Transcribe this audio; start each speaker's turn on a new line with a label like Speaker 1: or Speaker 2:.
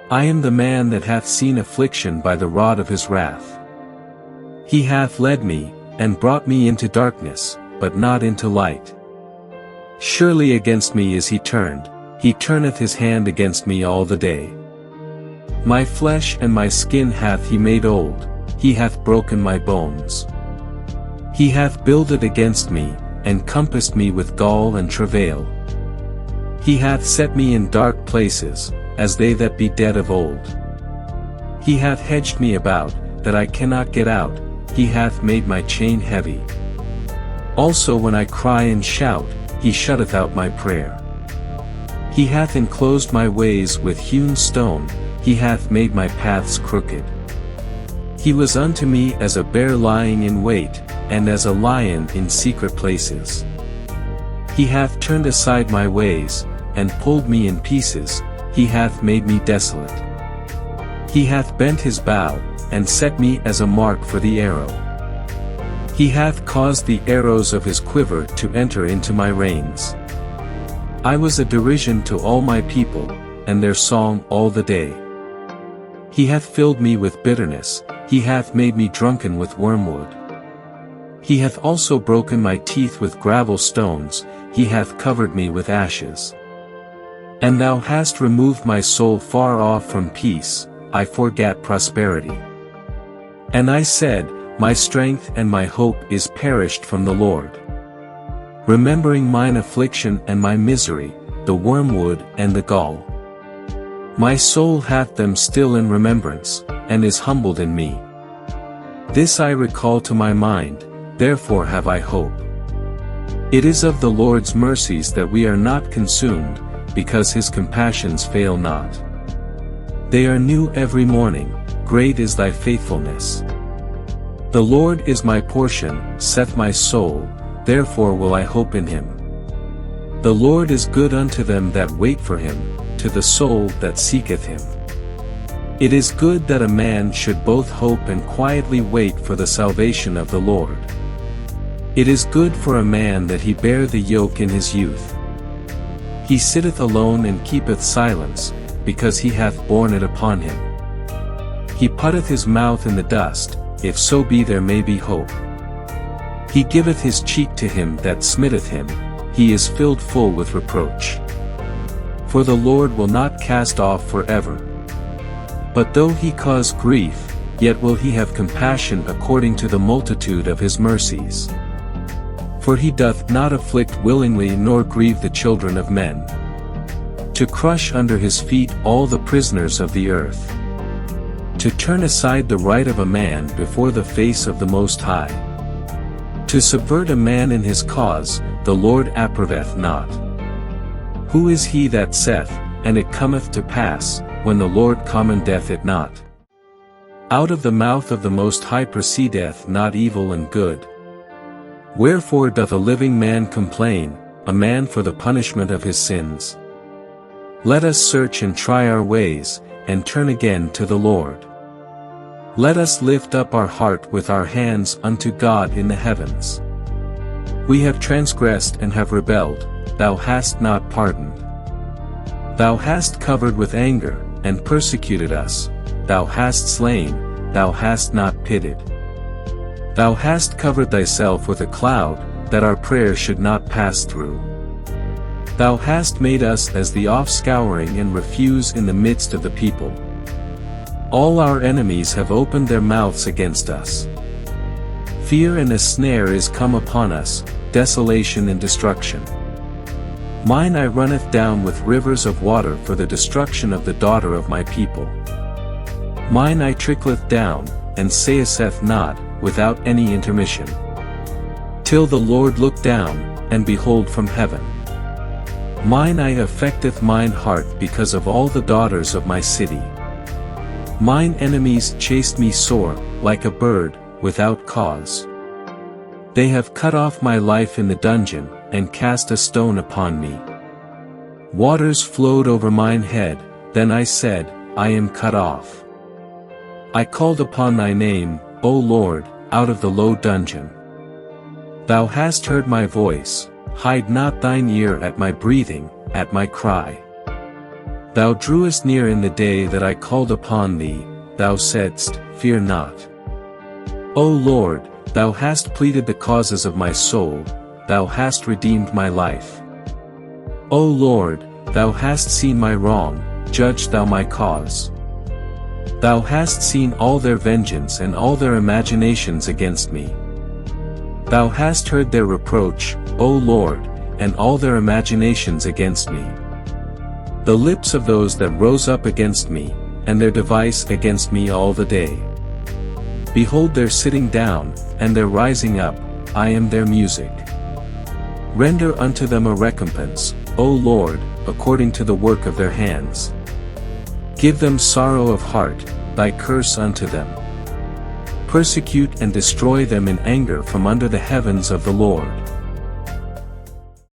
Speaker 1: I am the man that hath seen affliction by the rod of his wrath. He hath led me, and brought me into darkness, but not into light. Surely against me is he turneth his hand against me all the day. My flesh and my skin hath he made old, he hath broken my bones. He hath builded against me, and compassed me with gall and travail. He hath set me in dark places, as they that be dead of old. He hath hedged me about, that I cannot get out, he hath made my chain heavy. Also when I cry and shout, he shutteth out my prayer. He hath enclosed my ways with hewn stone, he hath made my paths crooked. He was unto me as a bear lying in wait, and as a lion in secret places. He hath turned aside my ways, and pulled me in pieces, he hath made me desolate. He hath bent his bow, and set me as a mark for the arrow. He hath caused the arrows of his quiver to enter into my reins. I was a derision to all my people, and their song all the day. He hath filled me with bitterness, he hath made me drunken with wormwood. He hath also broken my teeth with gravel stones, he hath covered me with ashes. And thou hast removed my soul far off from peace, I forgat prosperity. And I said, my strength and my hope is perished from the Lord. Remembering mine affliction and my misery, the wormwood and the gall. My soul hath them still in remembrance, and is humbled in me. This I recall to my mind, therefore have I hope. It is of the Lord's mercies that we are not consumed, because his compassions fail not. They are new every morning, great is thy faithfulness. The Lord is my portion, saith my soul, therefore will I hope in him. The Lord is good unto them that wait for him, to the soul that seeketh him. It is good that a man should both hope and quietly wait for the salvation of the Lord. It is good for a man that he bear the yoke in his youth. He sitteth alone and keepeth silence, because he hath borne it upon him. He putteth his mouth in the dust, if so be there may be hope. He giveth his cheek to him that smitteth him, he is filled full with reproach. For the Lord will not cast off forever. But though he cause grief, yet will he have compassion according to the multitude of his mercies. For he doth not afflict willingly nor grieve the children of men. To crush under his feet all the prisoners of the earth. To turn aside the right of a man before the face of the Most High. To subvert a man in his cause, the Lord approveth not. Who is he that saith, and it cometh to pass, when the Lord commandeth it not? Out of the mouth of the Most High proceedeth not evil and good. Wherefore doth a living man complain, a man for the punishment of his sins? Let us search and try our ways, and turn again to the Lord. Let us lift up our heart with our hands unto God in the heavens. We have transgressed and have rebelled, thou hast not pardoned. Thou hast covered with anger, and persecuted us, thou hast slain, thou hast not pitied. Thou hast covered thyself with a cloud, that our prayer should not pass through. Thou hast made us as the offscouring and refuse in the midst of the people. All our enemies have opened their mouths against us. Fear and a snare is come upon us, desolation and destruction. Mine eye runneth down with rivers of water for the destruction of the daughter of my people. Mine eye trickleth down, and ceaseth not, without any intermission. Till the Lord look down, and behold from heaven. Mine eye affecteth mine heart because of all the daughters of my city. Mine enemies chased me sore, like a bird, without cause. They have cut off my life in the dungeon, and cast a stone upon me. Waters flowed over mine head, then I said, I am cut off. I called upon thy name, O Lord, out of the low dungeon. Thou hast heard my voice, hide not thine ear at my breathing, at my cry. Thou drewest near in the day that I called upon thee, thou saidst, Fear not. O Lord, thou hast pleaded the causes of my soul, thou hast redeemed my life. O Lord, thou hast seen my wrong, judge thou my cause. Thou hast seen all their vengeance and all their imaginations against me. Thou hast heard their reproach, O Lord, and all their imaginations against me. The lips of those that rose up against me, and their device against me all the day. Behold their sitting down, and their rising up, I am their music. Render unto them a recompense, O Lord, according to the work of their hands. Give them sorrow of heart, thy curse unto them. Persecute and destroy them in anger from under the heavens of the Lord.